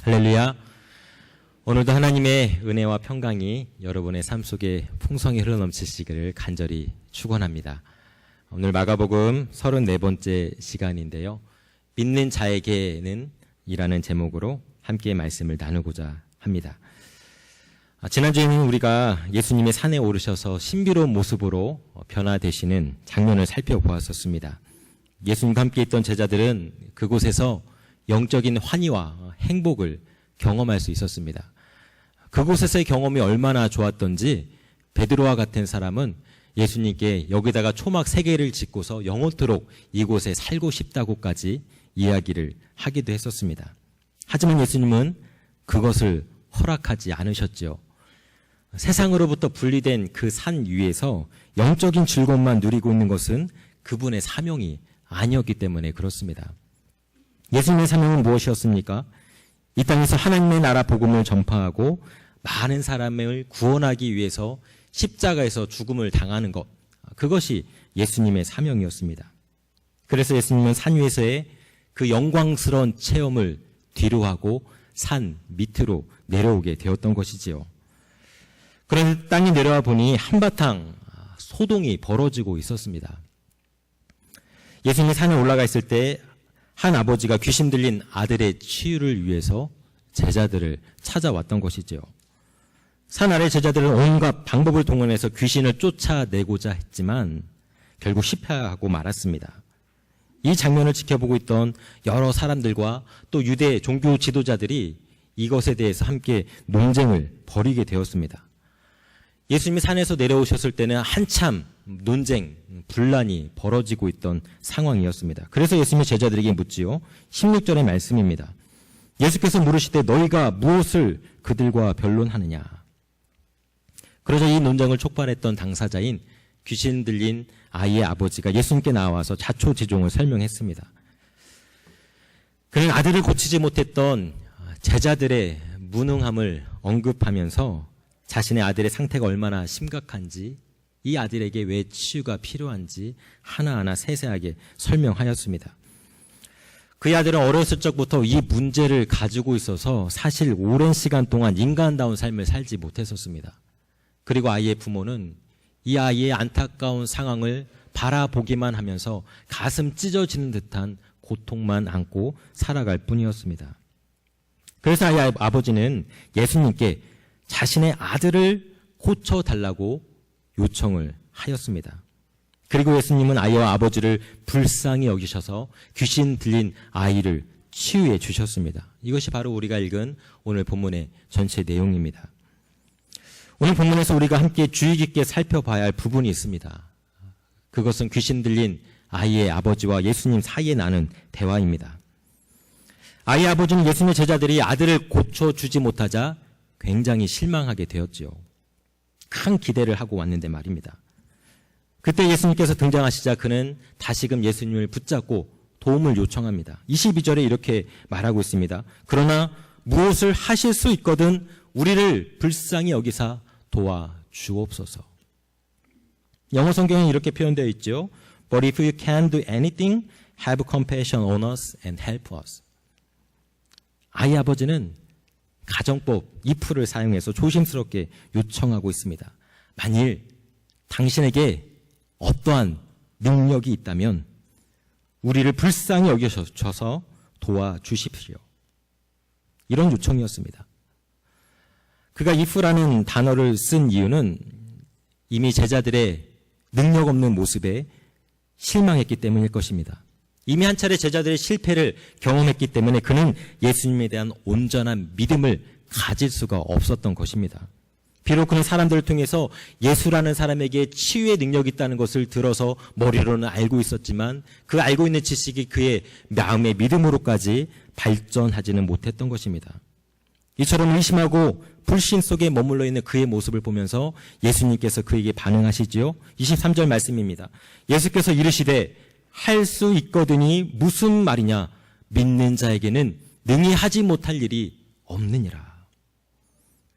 할렐루야. 오늘도 하나님의 은혜와 평강이 여러분의 삶 속에 풍성히 흘러넘치시기를 간절히 축원합니다. 오늘 마가복음 34번째 시간인데요. 믿는 자에게는 이라는 제목으로 함께 말씀을 나누고자 합니다. 지난주에는 우리가 예수님의 산에 오르셔서 신비로운 모습으로 변화되시는 장면을 살펴보았었습니다. 예수님과 함께 있던 제자들은 그곳에서 영적인 환희와 행복을 경험할 수 있었습니다. 그곳에서의 경험이 얼마나 좋았던지 베드로와 같은 사람은 예수님께 여기다가 초막 3개를 짓고서 영원토록 이곳에 살고 싶다고까지 이야기를 하기도 했었습니다. 하지만 예수님은 그것을 허락하지 않으셨죠. 세상으로부터 분리된 그 산 위에서 영적인 즐거움만 누리고 있는 것은 그분의 사명이 아니었기 때문에 그렇습니다. 예수님의 사명은 무엇이었습니까? 이 땅에서 하나님의 나라 복음을 전파하고 많은 사람을 구원하기 위해서 십자가에서 죽음을 당하는 것, 그것이 예수님의 사명이었습니다. 그래서 예수님은 산 위에서의 그 영광스러운 체험을 뒤로하고 산 밑으로 내려오게 되었던 것이지요. 그런데 땅이 내려와 보니 한바탕 소동이 벌어지고 있었습니다. 예수님이 산에 올라가 있을 때 한 아버지가 귀신 들린 아들의 치유를 위해서 제자들을 찾아왔던 것이죠. 산 아래 제자들은 온갖 방법을 동원해서 귀신을 쫓아내고자 했지만 결국 실패하고 말았습니다. 이 장면을 지켜보고 있던 여러 사람들과 또 유대 종교 지도자들이 이것에 대해서 함께 논쟁을 벌이게 되었습니다. 예수님이 산에서 내려오셨을 때는 한참 논쟁, 분란이 벌어지고 있던 상황이었습니다. 그래서 예수님이 제자들에게 묻지요. 16절의 말씀입니다. 예수께서 물으시되 너희가 무엇을 그들과 변론하느냐. 그러자 이 논쟁을 촉발했던 당사자인 귀신 들린 아이의 아버지가 예수님께 나와서 자초지종을 설명했습니다. 그는 아들을 고치지 못했던 제자들의 무능함을 언급하면서 자신의 아들의 상태가 얼마나 심각한지, 이 아들에게 왜 치유가 필요한지 하나하나 세세하게 설명하였습니다. 그의 아들은 어렸을 적부터 이 문제를 가지고 있어서 사실 오랜 시간 동안 인간다운 삶을 살지 못했었습니다. 그리고 아이의 부모는 이 아이의 안타까운 상황을 바라보기만 하면서 가슴 찢어지는 듯한 고통만 안고 살아갈 뿐이었습니다. 그래서 아이의 아버지는 예수님께 자신의 아들을 고쳐달라고 요청을 하였습니다. 그리고 예수님은 아이와 아버지를 불쌍히 여기셔서 귀신 들린 아이를 치유해 주셨습니다. 이것이 바로 우리가 읽은 오늘 본문의 전체 내용입니다. 오늘 본문에서 우리가 함께 주의 깊게 살펴봐야 할 부분이 있습니다. 그것은 귀신 들린 아이의 아버지와 예수님 사이에 나는 대화입니다. 아이의 아버지는 예수님의 제자들이 아들을 고쳐주지 못하자 굉장히 실망하게 되었지요. 큰 기대를 하고 왔는데 말입니다. 그때 예수님께서 등장하시자 그는 다시금 예수님을 붙잡고 도움을 요청합니다. 22절에 이렇게 말하고 있습니다. 그러나 무엇을 하실 수 있거든 우리를 불쌍히 여기사 도와주옵소서. 영어 성경에 이렇게 표현되어 있죠. But if you can do anything, have compassion on us and help us. 아이 아버지는 가정법 if를 사용해서 조심스럽게 요청하고 있습니다. 만일 당신에게 어떠한 능력이 있다면 우리를 불쌍히 여기셔서 도와주십시오. 이런 요청이었습니다. 그가 if라는 단어를 쓴 이유는 이미 제자들의 능력 없는 모습에 실망했기 때문일 것입니다. 이미 한 차례 제자들의 실패를 경험했기 때문에 그는 예수님에 대한 온전한 믿음을 가질 수가 없었던 것입니다. 비록 그는 사람들을 통해서 예수라는 사람에게 치유의 능력이 있다는 것을 들어서 머리로는 알고 있었지만 그 알고 있는 지식이 그의 마음의 믿음으로까지 발전하지는 못했던 것입니다. 이처럼 의심하고 불신 속에 머물러 있는 그의 모습을 보면서 예수님께서 그에게 반응하시지요. 23절 말씀입니다. 예수께서 이르시되 할 수 있거든이 무슨 말이냐. 믿는 자에게는 능히 하지 못할 일이 없느니라.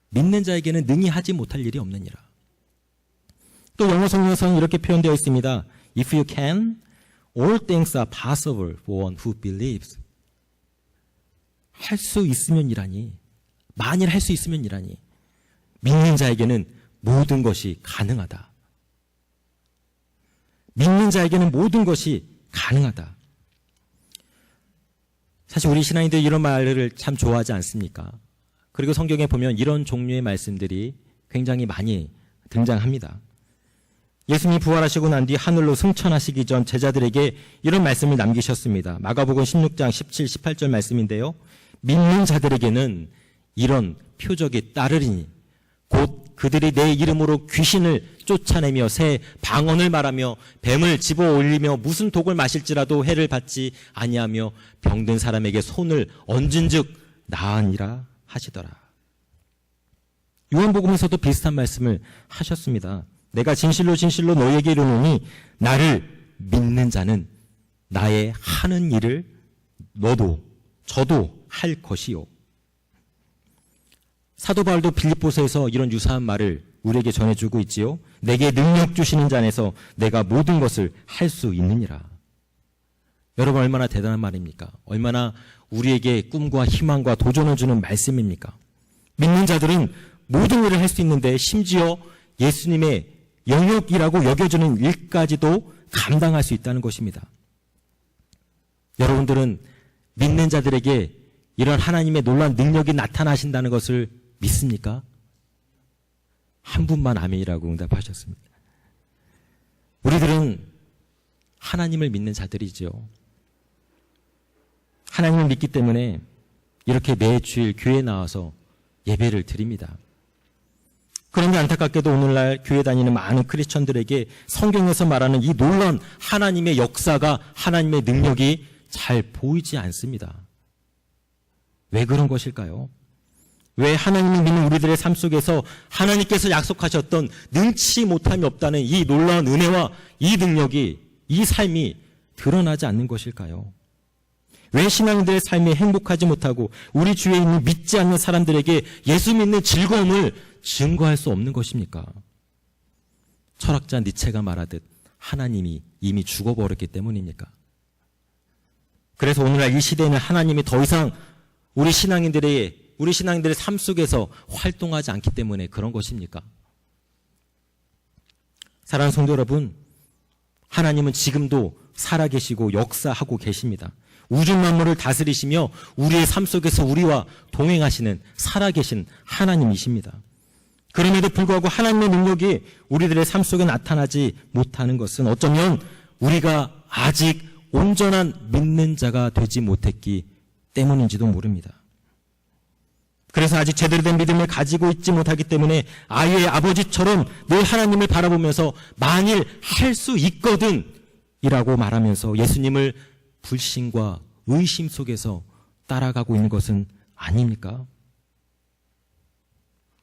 믿는 자에게는 능히 하지 못할 일이 없느니라. 또 영어 성경에서는 이렇게 표현되어 있습니다. If you can, all things are possible for one who believes. 할 수 있으면이라니, 만일 할 수 있으면이라니, 믿는 자에게는 모든 것이 가능하다. 믿는 자에게는 모든 것이 가능하다. 사실 우리 신앙인들 이런 말을 참 좋아하지 않습니까? 그리고 성경에 보면 이런 종류의 말씀들이 굉장히 많이 등장합니다. 예수님이 부활하시고 난 뒤 하늘로 승천하시기 전 제자들에게 이런 말씀을 남기셨습니다. 마가복음 16장 17, 18절 말씀인데요. 믿는 자들에게는 이런 표적이 따르리니 곧 그들이 내 이름으로 귀신을 쫓아내며 새 방언을 말하며 뱀을 집어 올리며 무슨 독을 마실지라도 해를 받지 아니하며 병든 사람에게 손을 얹은즉 나으니라 하시더라. 요한복음에서도 비슷한 말씀을 하셨습니다. 내가 진실로 진실로 너희에게 이르노니 나를 믿는 자는 나의 하는 일을 너도 저도 할 것이요. 사도 바울도 빌립보서에서 이런 유사한 말을 우리에게 전해주고 있지요. 내게 능력 주시는 자 안에서 내가 모든 것을 할 수 있느니라. 여러분 얼마나 대단한 말입니까? 얼마나 우리에게 꿈과 희망과 도전을 주는 말씀입니까? 믿는 자들은 모든 일을 할 수 있는데 심지어 예수님의 영역이라고 여겨지는 일까지도 감당할 수 있다는 것입니다. 여러분들은 믿는 자들에게 이런 하나님의 놀라운 능력이 나타나신다는 것을 믿습니까? 한 분만 아멘이라고 응답하셨습니다. 우리들은 하나님을 믿는 자들이죠. 하나님을 믿기 때문에 이렇게 매주일 교회에 나와서 예배를 드립니다. 그런데 안타깝게도 오늘날 교회 다니는 많은 크리스천들에게 성경에서 말하는 이 놀라운 하나님의 역사가, 하나님의 능력이 잘 보이지 않습니다. 왜 그런 것일까요? 왜 하나님을 믿는 우리들의 삶 속에서 하나님께서 약속하셨던 능치 못함이 없다는 이 놀라운 은혜와 이 능력이, 이 삶이 드러나지 않는 것일까요? 왜 신앙인들의 삶이 행복하지 못하고 우리 주위에 있는 믿지 않는 사람들에게 예수 믿는 즐거움을 증거할 수 없는 것입니까? 철학자 니체가 말하듯 하나님이 이미 죽어버렸기 때문입니까? 그래서 오늘날 이 시대에는 하나님이 더 이상 우리 신앙인들의 삶 속에서 활동하지 않기 때문에 그런 것입니까? 사랑하는 성도 여러분, 하나님은 지금도 살아계시고 역사하고 계십니다. 우주 만물을 다스리시며 우리의 삶 속에서 우리와 동행하시는 살아계신 하나님이십니다. 그럼에도 불구하고 하나님의 능력이 우리들의 삶 속에 나타나지 못하는 것은 어쩌면 우리가 아직 온전한 믿는 자가 되지 못했기 때문인지도 모릅니다. 그래서 아직 제대로 된 믿음을 가지고 있지 못하기 때문에 아이의 아버지처럼 늘 하나님을 바라보면서 만일 할 수 있거든 이라고 말하면서 예수님을 불신과 의심 속에서 따라가고 있는 것은 아닙니까?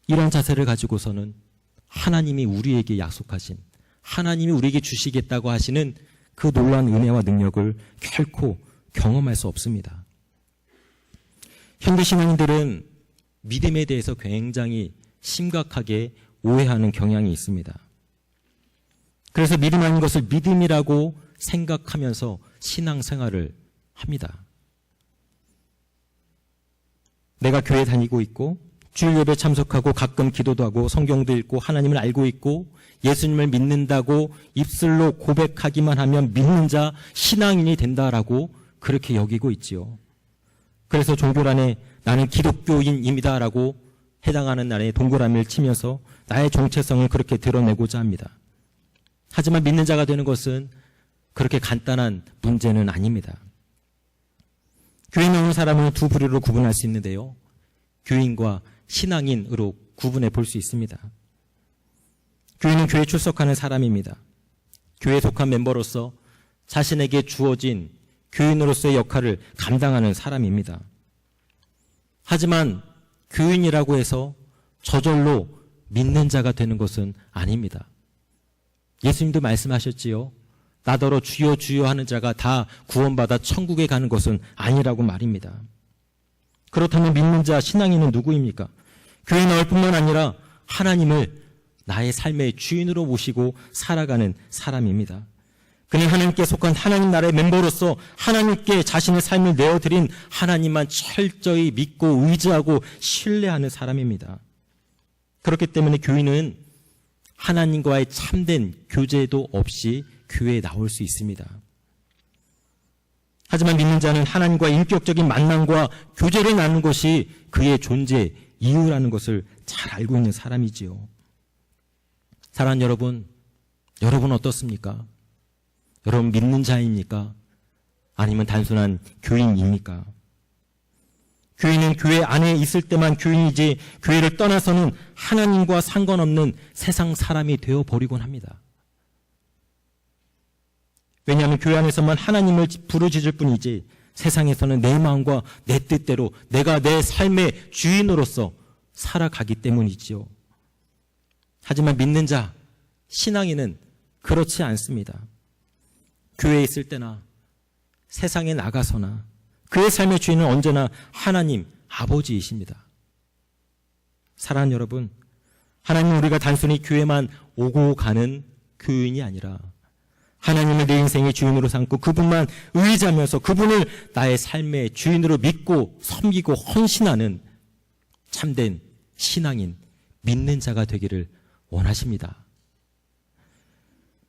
이런 자세를 가지고서는 하나님이 우리에게 약속하신, 하나님이 우리에게 주시겠다고 하시는 그 놀라운 은혜와 능력을 결코 경험할 수 없습니다. 현대 신앙인들은 믿음에 대해서 굉장히 심각하게 오해하는 경향이 있습니다. 그래서 믿음 아닌 것을 믿음이라고 생각하면서 신앙생활을 합니다. 내가 교회 다니고 있고 주일 예배 참석하고 가끔 기도도 하고 성경도 읽고 하나님을 알고 있고 예수님을 믿는다고 입술로 고백하기만 하면 믿는 자, 신앙인이 된다라고 그렇게 여기고 있지요. 그래서 종교란에 나는 기독교인입니다라고 해당하는 날에 동그라미를 치면서 나의 정체성을 그렇게 드러내고자 합니다. 하지만 믿는 자가 되는 것은 그렇게 간단한 문제는 아닙니다. 교회 나오는 사람은 두 부류로 구분할 수 있는데요. 교인과 신앙인으로 구분해 볼 수 있습니다. 교인은 교회에 출석하는 사람입니다. 교회에 속한 멤버로서 자신에게 주어진 교인으로서의 역할을 감당하는 사람입니다. 하지만 교인이라고 해서 저절로 믿는 자가 되는 것은 아닙니다. 예수님도 말씀하셨지요. 나더러 주여 주여 하는 자가 다 구원받아 천국에 가는 것은 아니라고 말입니다. 그렇다면 믿는 자, 신앙인은 누구입니까? 교회 나올 뿐만 아니라 하나님을 나의 삶의 주인으로 모시고 살아가는 사람입니다. 그는 하나님께 속한 하나님 나라의 멤버로서 하나님께 자신의 삶을 내어드린 하나님만 철저히 믿고 의지하고 신뢰하는 사람입니다. 그렇기 때문에 교인은 하나님과의 참된 교제도 없이 교회에 나올 수 있습니다. 하지만 믿는 자는 하나님과 인격적인 만남과 교제를 나누는 것이 그의 존재 이유라는 것을 잘 알고 있는 사람이지요. 사랑하는 여러분, 여러분 어떻습니까? 여러분 믿는 자입니까? 아니면 단순한 교인입니까? 교인은 교회 안에 있을 때만 교인이지 교회를 떠나서는 하나님과 상관없는 세상 사람이 되어버리곤 합니다. 왜냐하면 교회 안에서만 하나님을 부르짖을 뿐이지 세상에서는 내 마음과 내 뜻대로 내가 내 삶의 주인으로서 살아가기 때문이지요. 하지만 믿는 자, 신앙인은 그렇지 않습니다. 교회에 있을 때나 세상에 나가서나 그의 삶의 주인은 언제나 하나님 아버지이십니다. 사랑하는 여러분, 하나님은 우리가 단순히 교회만 오고 가는 교인이 아니라 하나님을 내 인생의 주인으로 삼고 그분만 의지하면서 그분을 나의 삶의 주인으로 믿고 섬기고 헌신하는 참된 신앙인, 믿는 자가 되기를 원하십니다.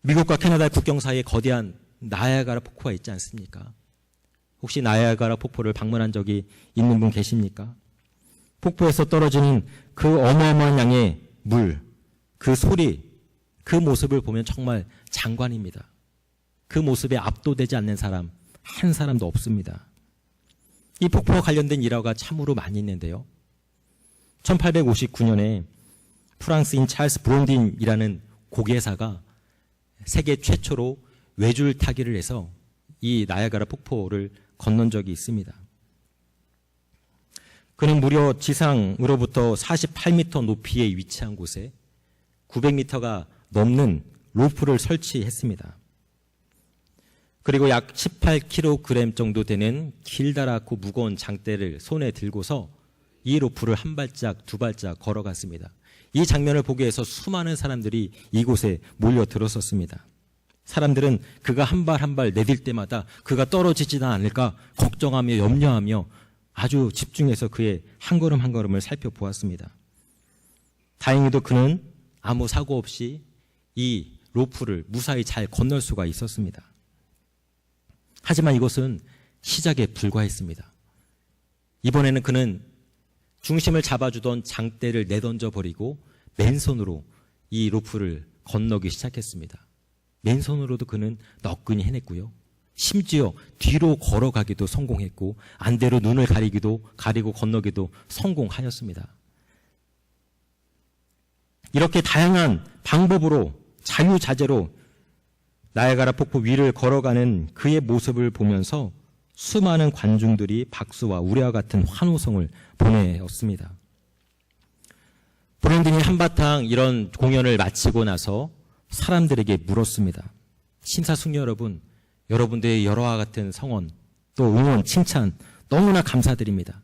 미국과 캐나다 국경 사이에 거대한 나야가라 폭포가 있지 않습니까? 혹시 나야가라 폭포를 방문한 적이 있는 분 계십니까? 폭포에서 떨어지는 그 어마어마한 양의 물, 그 소리, 그 모습을 보면 정말 장관입니다. 그 모습에 압도되지 않는 사람 한 사람도 없습니다. 이 폭포와 관련된 일화가 참으로 많이 있는데요. 1859년에 프랑스인 찰스 브론딘이라는 고개사가 세계 최초로 외줄 타기를 해서 이 나야가라 폭포를 건넌 적이 있습니다. 그는 무려 지상으로부터 48m 높이에 위치한 곳에 900m가 넘는 로프를 설치했습니다. 그리고 약 18kg 정도 되는 길다랗고 무거운 장대를 손에 들고서 이 로프를 한 발짝 두 발짝 걸어갔습니다. 이 장면을 보기 위해서 수많은 사람들이 이곳에 몰려들었었습니다. 사람들은 그가 한 발 한 발 내딜 때마다 그가 떨어지지는 않을까 걱정하며 염려하며 아주 집중해서 그의 한 걸음 한 걸음을 살펴보았습니다. 다행히도 그는 아무 사고 없이 이 로프를 무사히 잘 건널 수가 있었습니다. 하지만 이것은 시작에 불과했습니다. 이번에는 그는 중심을 잡아주던 장대를 내던져 버리고 맨손으로 이 로프를 건너기 시작했습니다. 맨손으로도 그는 너끈히 해냈고요. 심지어 뒤로 걸어가기도 성공했고 안대로 눈을 가리고 건너기도 성공하였습니다. 이렇게 다양한 방법으로 자유자재로 나야가라 폭포 위를 걸어가는 그의 모습을 보면서 수많은 관중들이 박수와 우레와 같은 환호성을 보내었습니다. 브론딘이 한바탕 이런 공연을 마치고 나서 사람들에게 물었습니다. 심사숙녀 여러분, 여러분들의 여러와 같은 성원, 또 응원, 칭찬 너무나 감사드립니다.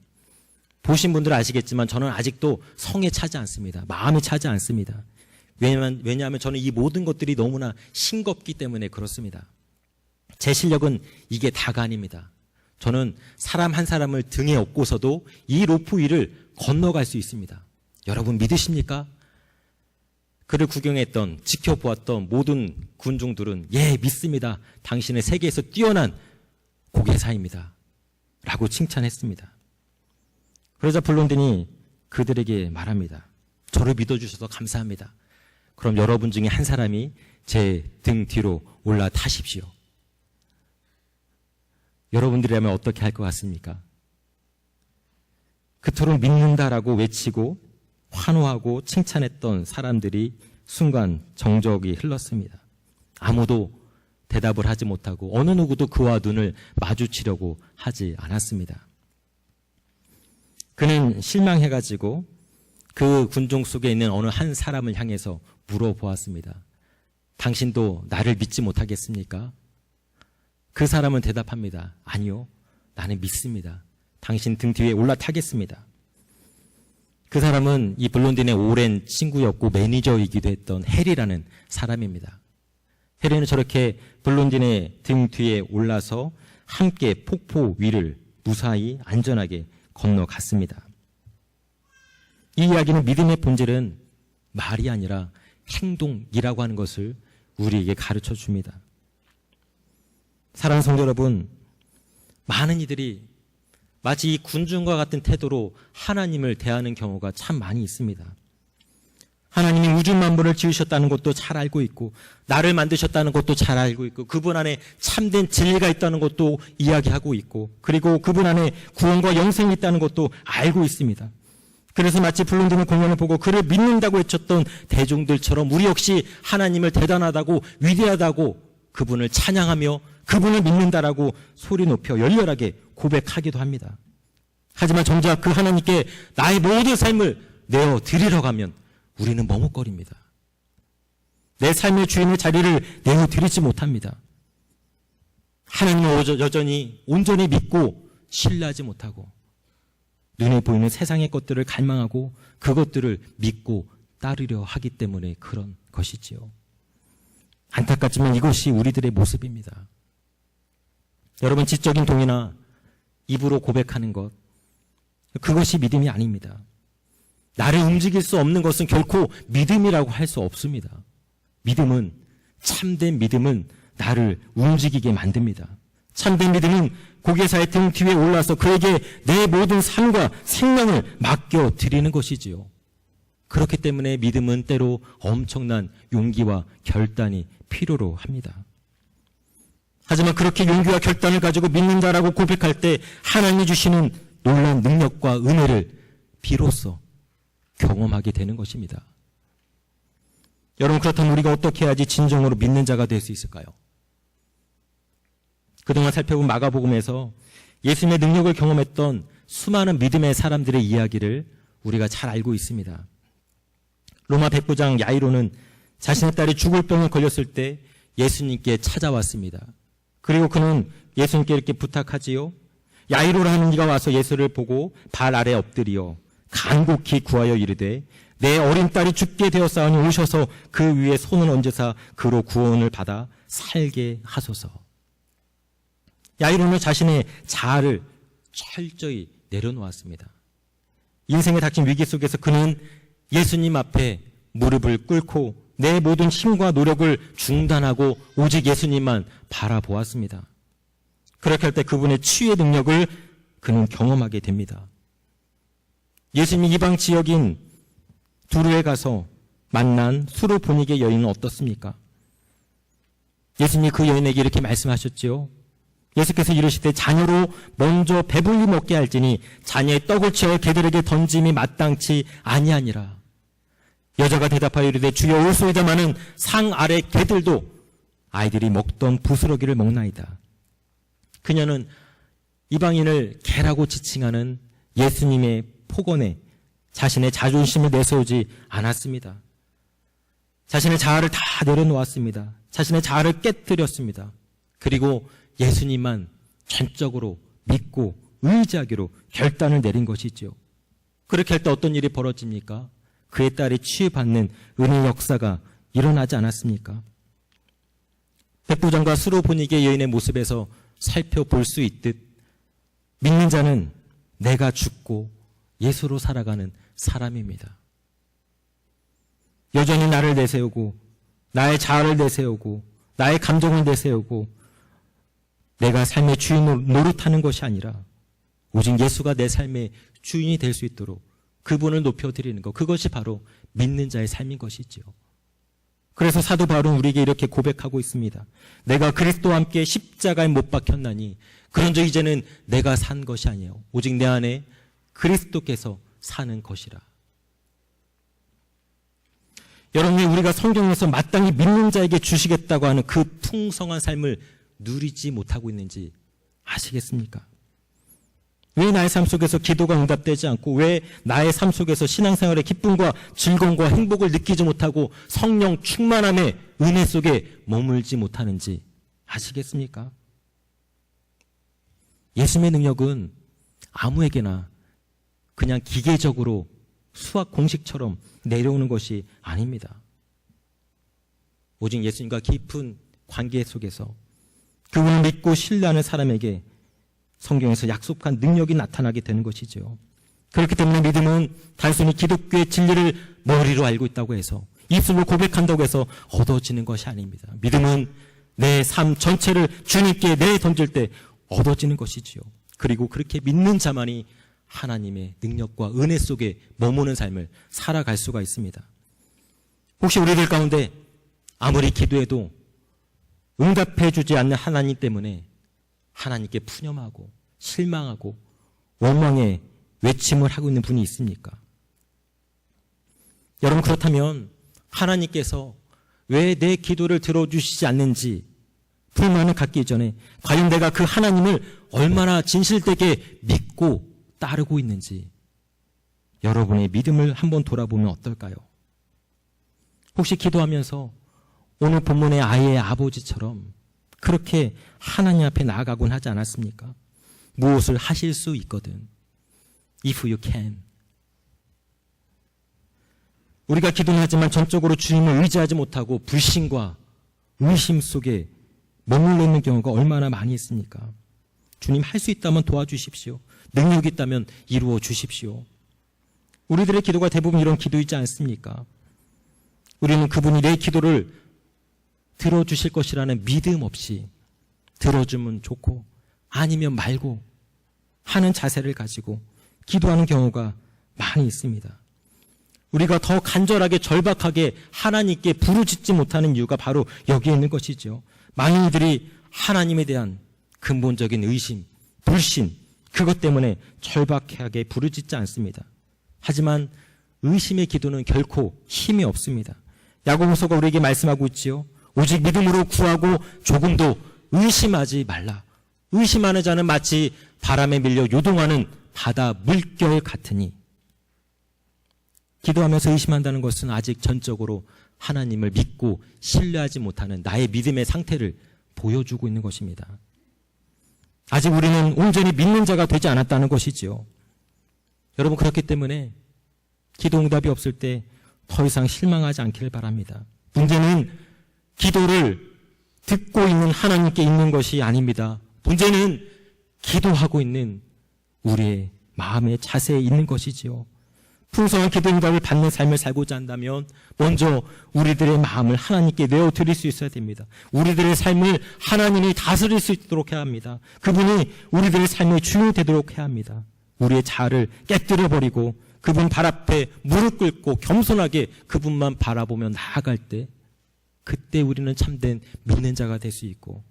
보신 분들은 아시겠지만 저는 아직도 성에 차지 않습니다. 마음에 차지 않습니다. 왜냐하면 저는 이 모든 것들이 너무나 싱겁기 때문에 그렇습니다. 제 실력은 이게 다가 아닙니다. 저는 사람 한 사람을 등에 업고서도 이 로프 위를 건너갈 수 있습니다. 여러분 믿으십니까? 그를 구경했던, 지켜보았던 모든 군중들은 예, 믿습니다. 당신은 세계에서 뛰어난 고개사입니다. 라고 칭찬했습니다. 그러자 블론딘이 그들에게 말합니다. 저를 믿어주셔서 감사합니다. 그럼 여러분 중에 한 사람이 제 등 뒤로 올라타십시오. 여러분들이라면 어떻게 할 것 같습니까? 그토록 믿는다라고 외치고 환호하고 칭찬했던 사람들이 순간 정적이 흘렀습니다. 아무도 대답을 하지 못하고 어느 누구도 그와 눈을 마주치려고 하지 않았습니다. 그는 실망해가지고 그 군중 속에 있는 어느 한 사람을 향해서 물어보았습니다. 당신도 나를 믿지 못하겠습니까? 그 사람은 대답합니다. 아니요, 나는 믿습니다. 당신 등 뒤에 올라타겠습니다. 그 사람은 이 블론딘의 오랜 친구였고 매니저이기도 했던 해리라는 사람입니다. 헤레는 저렇게 블론딘의 등 뒤에 올라서 함께 폭포 위를 무사히 안전하게 건너갔습니다. 이 이야기는 믿음의 본질은 말이 아니라 행동이라고 하는 것을 우리에게 가르쳐 줍니다. 사랑하는 성도 여러분, 많은 이들이 마치 이 군중과 같은 태도로 하나님을 대하는 경우가 참 많이 있습니다. 하나님이 우주 만물을 지으셨다는 것도 잘 알고 있고, 나를 만드셨다는 것도 잘 알고 있고, 그분 안에 참된 진리가 있다는 것도 이야기하고 있고, 그리고 그분 안에 구원과 영생이 있다는 것도 알고 있습니다. 그래서 마치 블론딘의 공연을 보고 그를 믿는다고 외쳤던 대중들처럼 우리 역시 하나님을 대단하다고, 위대하다고 그분을 찬양하며 그분을 믿는다라고 소리 높여 열렬하게 고백하기도 합니다. 하지만 정작 그 하나님께 나의 모든 삶을 내어 드리려고 하면 우리는 머뭇거립니다. 내 삶의 주인의 자리를 내어 드리지 못합니다. 하나님을 여전히 온전히 믿고 신뢰하지 못하고, 눈에 보이는 세상의 것들을 갈망하고 그것들을 믿고 따르려 하기 때문에 그런 것이지요. 안타깝지만 이것이 우리들의 모습입니다. 여러분, 지적인 동의나 입으로 고백하는 것, 그것이 믿음이 아닙니다. 나를 움직일 수 없는 것은 결코 믿음이라고 할 수 없습니다. 믿음은, 참된 믿음은 나를 움직이게 만듭니다. 참된 믿음은 고개사의 등 뒤에 올라서 그에게 내 모든 삶과 생명을 맡겨드리는 것이지요. 그렇기 때문에 믿음은 때로 엄청난 용기와 결단이 필요로 합니다. 하지만 그렇게 용기와 결단을 가지고 믿는다라고 고백할 때 하나님이 주시는 놀라운 능력과 은혜를 비로소 경험하게 되는 것입니다. 여러분, 그렇다면 우리가 어떻게 해야지 진정으로 믿는 자가 될 수 있을까요? 그동안 살펴본 마가복음에서 예수님의 능력을 경험했던 수많은 믿음의 사람들의 이야기를 우리가 잘 알고 있습니다. 로마 백부장 야이로는 자신의 딸이 죽을 병에 걸렸을 때 예수님께 찾아왔습니다. 그리고 그는 예수님께 이렇게 부탁하지요. 야이로라는 이가 와서 예수를 보고 발 아래 엎드리어 간곡히 구하여 이르되 내 어린 딸이 죽게 되었사오니 오셔서 그 위에 손을 얹으사 그로 구원을 받아 살게 하소서. 야이로는 자신의 자아를 철저히 내려놓았습니다. 인생에 닥친 위기 속에서 그는 예수님 앞에 무릎을 꿇고 내 모든 힘과 노력을 중단하고 오직 예수님만 바라보았습니다. 그렇게 할 때 그분의 치유의 능력을 그는 경험하게 됩니다. 예수님이 이방 지역인 두루에 가서 만난 수로보니게 여인은 어떻습니까? 예수님이 그 여인에게 이렇게 말씀하셨지요. 예수께서 이르시되 자녀로 먼저 배불리 먹게 할지니 자녀의 떡을 채워 개들에게 던짐이 마땅치 아니하니라. 여자가 대답하여 이르되 주여 올소이다마는 상 아래 개들도 아이들이 먹던 부스러기를 먹나이다. 그녀는 이방인을 개라고 지칭하는 예수님의 폭언에 자신의 자존심을 내세우지 않았습니다. 자신의 자아를 다 내려놓았습니다. 자신의 자아를 깨뜨렸습니다. 그리고 예수님만 전적으로 믿고 의지하기로 결단을 내린 것이죠. 그렇게 할 때 어떤 일이 벌어집니까? 그의 딸이 치유받는 은혜의 역사가 일어나지 않았습니까? 백부장과 수로보니게 여인의 모습에서 살펴볼 수 있듯 믿는 자는 내가 죽고 예수로 살아가는 사람입니다. 여전히 나를 내세우고 나의 자아를 내세우고 나의 감정을 내세우고 내가 삶의 주인으로 노릇하는 것이 아니라 오직 예수가 내 삶의 주인이 될 수 있도록 그분을 높여드리는 것, 그것이 바로 믿는 자의 삶인 것이지요. 그래서 사도 바울은 우리에게 이렇게 고백하고 있습니다. 내가 그리스도와 함께 십자가에 못 박혔나니 그런즉 이제는 내가 산 것이 아니에요. 오직 내 안에 그리스도께서 사는 것이라. 여러분이 우리가 성경에서 마땅히 믿는 자에게 주시겠다고 하는 그 풍성한 삶을 누리지 못하고 있는지 아시겠습니까? 왜 나의 삶 속에서 기도가 응답되지 않고 왜 나의 삶 속에서 신앙생활의 기쁨과 즐거움과 행복을 느끼지 못하고 성령 충만함의 은혜 속에 머물지 못하는지 아시겠습니까? 예수님의 능력은 아무에게나 그냥 기계적으로 수학 공식처럼 내려오는 것이 아닙니다. 오직 예수님과 깊은 관계 속에서 그분을 믿고 신뢰하는 사람에게 성경에서 약속한 능력이 나타나게 되는 것이죠. 그렇기 때문에 믿음은 단순히 기독교의 진리를 머리로 알고 있다고 해서, 입술로 고백한다고 해서 얻어지는 것이 아닙니다. 믿음은 내 삶 전체를 주님께 내던질 때 얻어지는 것이지요. 그리고 그렇게 믿는 자만이 하나님의 능력과 은혜 속에 머무는 삶을 살아갈 수가 있습니다. 혹시 우리들 가운데 아무리 기도해도 응답해 주지 않는 하나님 때문에 하나님께 푸념하고 실망하고 원망의 외침을 하고 있는 분이 있습니까? 여러분, 그렇다면 하나님께서 왜 내 기도를 들어주시지 않는지 불만을 갖기 전에 과연 내가 그 하나님을 얼마나 진실되게 믿고 따르고 있는지 여러분의 믿음을 한번 돌아보면 어떨까요? 혹시 기도하면서 오늘 본문의 아이의 아버지처럼 그렇게 하나님 앞에 나아가곤 하지 않았습니까? 무엇을 하실 수 있거든. If you can. 우리가 기도는 하지만 전적으로 주님을 의지하지 못하고 불신과 의심 속에 머물러 있는 경우가 얼마나 많이 있습니까? 주님, 할 수 있다면 도와주십시오. 능력이 있다면 이루어 주십시오. 우리들의 기도가 대부분 이런 기도이지 않습니까? 우리는 그분이 내 기도를 들어주실 것이라는 믿음 없이 들어주면 좋고 아니면 말고 하는 자세를 가지고 기도하는 경우가 많이 있습니다. 우리가 더 간절하게 절박하게 하나님께 부르짖지 못하는 이유가 바로 여기에 있는 것이죠. 많은 이들이 하나님에 대한 근본적인 의심, 불신, 그것 때문에 절박하게 부르짖지 않습니다. 하지만 의심의 기도는 결코 힘이 없습니다. 야고보서가 우리에게 말씀하고 있지요. 오직 믿음으로 구하고 조금도 의심하지 말라. 의심하는 자는 마치 바람에 밀려 요동하는 바다 물결 같으니. 기도하면서 의심한다는 것은 아직 전적으로 하나님을 믿고 신뢰하지 못하는 나의 믿음의 상태를 보여주고 있는 것입니다. 아직 우리는 온전히 믿는 자가 되지 않았다는 것이지요. 여러분, 그렇기 때문에 기도 응답이 없을 때 더 이상 실망하지 않기를 바랍니다. 문제는 기도를 듣고 있는 하나님께 있는 것이 아닙니다. 문제는 기도하고 있는 우리의 마음의 자세에 있는 것이지요. 풍성한 기도 응답을 받는 삶을 살고자 한다면 먼저 우리들의 마음을 하나님께 내어드릴 수 있어야 됩니다. 우리들의 삶을 하나님이 다스릴 수 있도록 해야 합니다. 그분이 우리들의 삶의 주인이 되도록 해야 합니다. 우리의 자아를 깨뜨려버리고 그분 발 앞에 무릎 꿇고 겸손하게 그분만 바라보며 나아갈 때, 그때 우리는 참된 믿는 자가 될 수 있고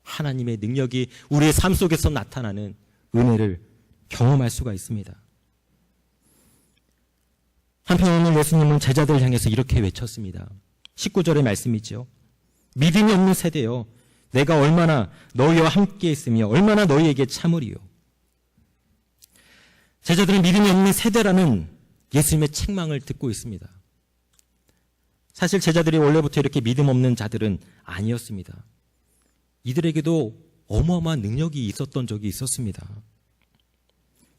하나님의 능력이 우리의 삶 속에서 나타나는 은혜를 경험할 수가 있습니다. 한편으로는 예수님은 제자들을 향해서 이렇게 외쳤습니다. 19절의 말씀이죠. 믿음이 없는 세대여, 내가 얼마나 너희와 함께 있으며 얼마나 너희에게 참으리요. 제자들은 믿음이 없는 세대라는 예수님의 책망을 듣고 있습니다. 사실 제자들이 원래부터 이렇게 믿음 없는 자들은 아니었습니다. 이들에게도 어마어마한 능력이 있었던 적이 있었습니다.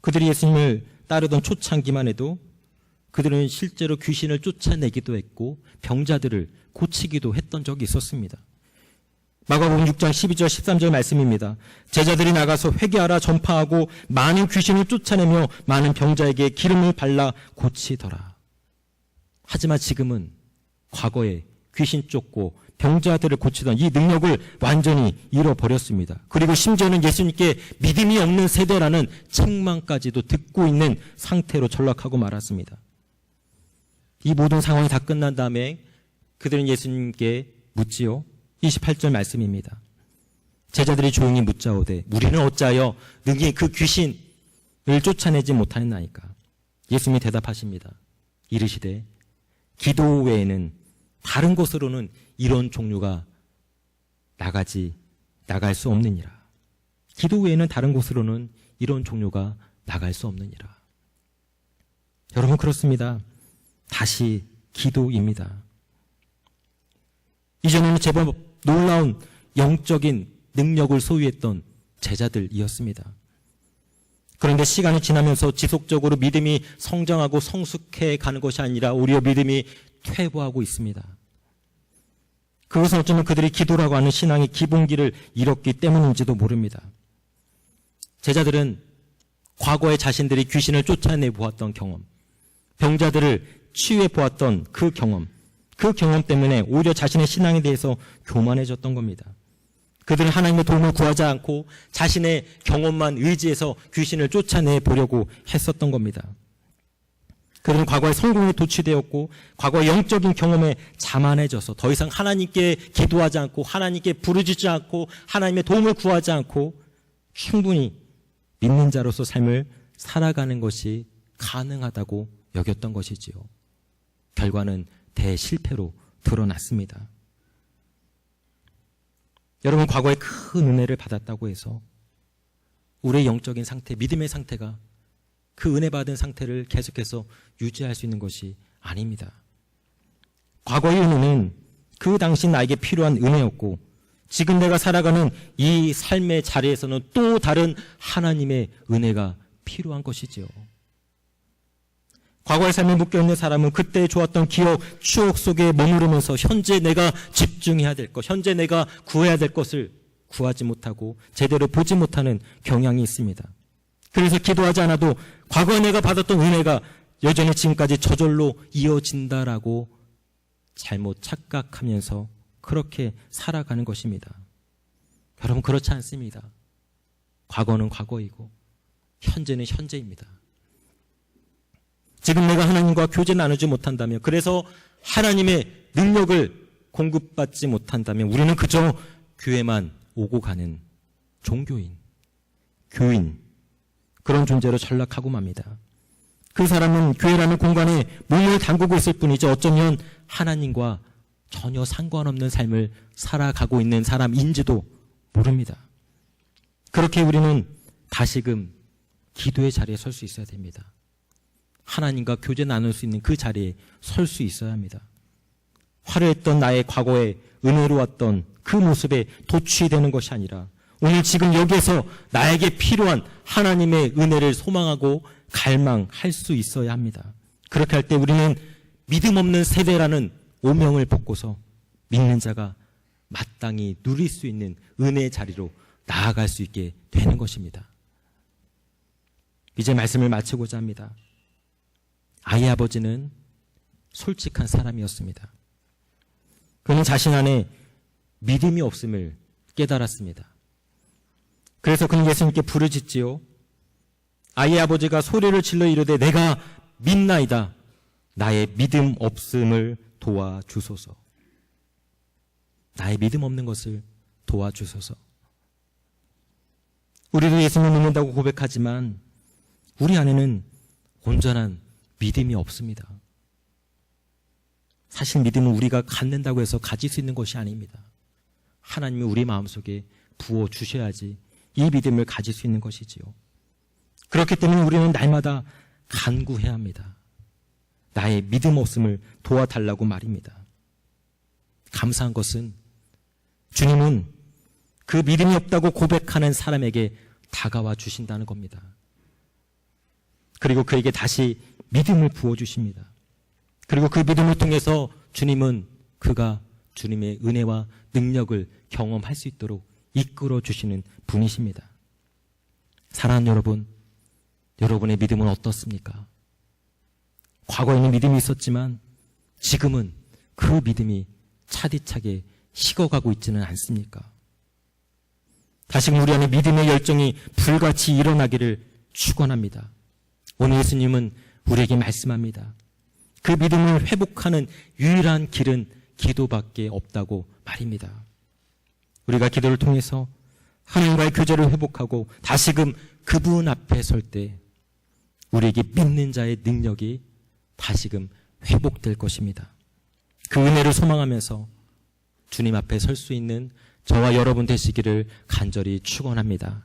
그들이 예수님을 따르던 초창기만 해도 그들은 실제로 귀신을 쫓아내기도 했고 병자들을 고치기도 했던 적이 있었습니다. 마가복음 6장 12절 13절 말씀입니다. 제자들이 나가서 회개하라 전파하고 많은 귀신을 쫓아내며 많은 병자에게 기름을 발라 고치더라. 하지만 지금은 과거에 귀신 쫓고 병자들을 고치던 이 능력을 완전히 잃어버렸습니다. 그리고 심지어는 예수님께 믿음이 없는 세대라는 책망까지도 듣고 있는 상태로 전락하고 말았습니다. 이 모든 상황이 다 끝난 다음에 그들은 예수님께 묻지요. 28절 말씀입니다. 제자들이 조용히 묻자오되 우리는 어찌하여 능히 그 귀신을 쫓아내지 못하였나이까. 예수님이 대답하십니다. 이르시되 기도 외에는 다른 곳으로는 이런 종류가 나갈 수 없느니라. 기도 외에는 다른 곳으로는 이런 종류가 나갈 수 없느니라. 여러분, 그렇습니다. 다시 기도입니다. 이전에는 제법 놀라운 영적인 능력을 소유했던 제자들이었습니다. 그런데 시간이 지나면서 지속적으로 믿음이 성장하고 성숙해 가는 것이 아니라 오히려 믿음이 퇴보하고 있습니다. 그것은 어쩌면 그들이 기도라고 하는 신앙의 기본기를 잃었기 때문인지도 모릅니다. 제자들은 과거에 자신들이 귀신을 쫓아내 보았던 경험, 병자들을 치유해 보았던 그 경험 때문에 오히려 자신의 신앙에 대해서 교만해졌던 겁니다. 그들은 하나님의 도움을 구하지 않고 자신의 경험만 의지해서 귀신을 쫓아내 보려고 했었던 겁니다. 그들은 과거의 성공에 도취되었고 과거의 영적인 경험에 자만해져서 더 이상 하나님께 기도하지 않고 하나님께 부르짖지 않고 하나님의 도움을 구하지 않고 충분히 믿는 자로서 삶을 살아가는 것이 가능하다고 여겼던 것이지요. 결과는 대실패로 드러났습니다. 여러분, 과거에 큰 은혜를 받았다고 해서 우리의 영적인 상태, 믿음의 상태가 그 은혜 받은 상태를 계속해서 유지할 수 있는 것이 아닙니다. 과거의 은혜는 그 당시 나에게 필요한 은혜였고 지금 내가 살아가는 이 삶의 자리에서는 또 다른 하나님의 은혜가 필요한 것이지요. 과거의 삶에 묶여있는 사람은 그때 좋았던 기억, 추억 속에 머무르면서 현재 내가 집중해야 될 것, 현재 내가 구해야 될 것을 구하지 못하고 제대로 보지 못하는 경향이 있습니다. 그래서 기도하지 않아도 과거에 내가 받았던 은혜가 여전히 지금까지 저절로 이어진다라고 잘못 착각하면서 그렇게 살아가는 것입니다. 여러분, 그렇지 않습니다. 과거는 과거이고 현재는 현재입니다. 지금 내가 하나님과 교제 나누지 못한다면, 그래서 하나님의 능력을 공급받지 못한다면 우리는 그저 교회만 오고 가는 종교인, 교인, 그런 존재로 전락하고 맙니다. 그 사람은 교회라는 공간에 몸을 담그고 있을 뿐이지 어쩌면 하나님과 전혀 상관없는 삶을 살아가고 있는 사람인지도 모릅니다. 그렇게 우리는 다시금 기도의 자리에 설 수 있어야 됩니다. 하나님과 교제 나눌 수 있는 그 자리에 설 수 있어야 합니다. 화려했던 나의 과거에 은혜로웠던 그 모습에 도취되는 것이 아니라 오늘 지금 여기에서 나에게 필요한 하나님의 은혜를 소망하고 갈망할 수 있어야 합니다. 그렇게 할 때 우리는 믿음 없는 세대라는 오명을 벗고서 믿는 자가 마땅히 누릴 수 있는 은혜의 자리로 나아갈 수 있게 되는 것입니다. 이제 말씀을 마치고자 합니다. 아이의 아버지는 솔직한 사람이었습니다. 그는 자신 안에 믿음이 없음을 깨달았습니다. 그래서 그는 예수님께 부르짖지요. 아이의 아버지가 소리를 질러 이르되 내가 믿나이다. 나의 믿음 없음을 도와주소서. 나의 믿음 없는 것을 도와주소서. 우리도 예수님을 믿는다고 고백하지만 우리 안에는 온전한 믿음이 없습니다. 사실 믿음은 우리가 갖는다고 해서 가질 수 있는 것이 아닙니다. 하나님이 우리 마음속에 부어주셔야지 이 믿음을 가질 수 있는 것이지요. 그렇기 때문에 우리는 날마다 간구해야 합니다. 나의 믿음 없음을 도와달라고 말입니다. 감사한 것은 주님은 그 믿음이 없다고 고백하는 사람에게 다가와 주신다는 겁니다. 그리고 그에게 다시 믿음을 부어주십니다. 그리고 그 믿음을 통해서 주님은 그가 주님의 은혜와 능력을 경험할 수 있도록 이끌어 주시는 분이십니다. 사랑하는 여러분, 여러분의 믿음은 어떻습니까? 과거에는 믿음이 있었지만 지금은 그 믿음이 차디차게 식어가고 있지는 않습니까? 다시금 우리 안에 믿음의 열정이 불같이 일어나기를 축원합니다. 오늘 예수님은 우리에게 말씀합니다. 그 믿음을 회복하는 유일한 길은 기도밖에 없다고 말입니다. 우리가 기도를 통해서 하나님과의 교제를 회복하고 다시금 그분 앞에 설 때 우리에게 믿는 자의 능력이 다시금 회복될 것입니다. 그 은혜를 소망하면서 주님 앞에 설 수 있는 저와 여러분 되시기를 간절히 축원합니다.